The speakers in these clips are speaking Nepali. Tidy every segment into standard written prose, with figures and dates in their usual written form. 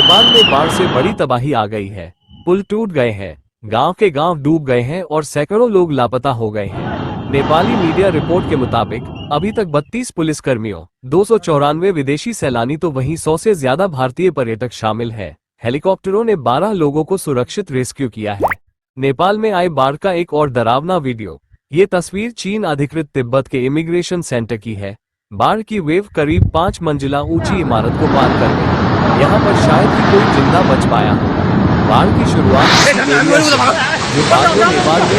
नेपाल में बाढ़ से बड़ी तबाही आ गई है। पुल टूट गए हैं, गांव के गांव डूब गए हैं और सैकड़ों लोग लापता हो गए हैं। नेपाली मीडिया रिपोर्ट के मुताबिक अभी तक 32 पुलिसकर्मियों, 294 विदेशी सैलानी तो वहीं 100 से ज्यादा भारतीय पर्यटक शामिल हैं। हेलीकॉप्टरों ने 12 लोगों को सुरक्षित रेस्क्यू किया है। नेपाल में आए बाढ़ का एक और डरावना वीडियो। ये तस्वीर चीन अधिकृत तिब्बत के इमिग्रेशन सेंटर की है। बाढ़ की वेव करीब 5 मंजिला ऊंची इमारत को पार कर गई। यहाँ पर शायद ही कोई जिंदा बच पाया होगा। बाढ़ की शुरुआत जो बाद में नेपाल में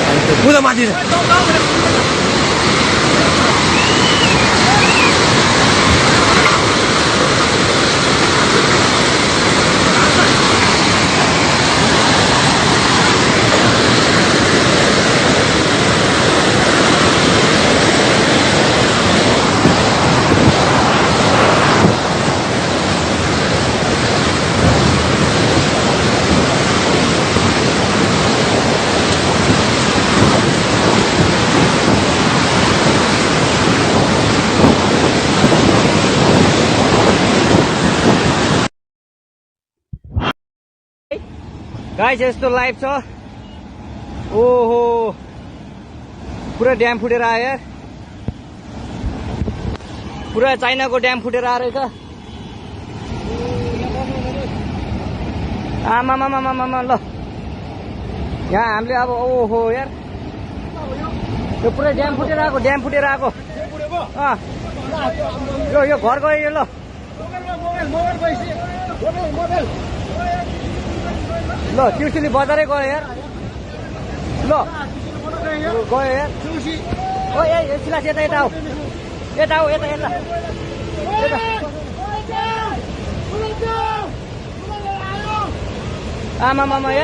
गाइस यस्तो लाइभ छ। ओहो पुरा ड्याम फुटेर आयो यार। पुरा चाइनाको ड्याम फुटेर आयो रहेछ। आमामामामामा ल यहाँ हामीले अब ओहो यार यो पुरा ड्याम फुटेर आएको यो घर गयो यो ल ल ट्युसली बजारै गयो यार। ल गयो यार। ओ ए सिलास यता आऊ यता आमामामा यार।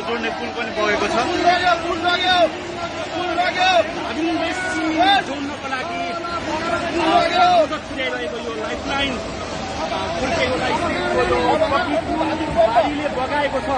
जोड्ने पुल पनि बगेको छ। जोड्नको लागि मद्दत पुर्याइरहेको यो लाइफलाइन पुलको एउटा स्थितिले बगाएको छ।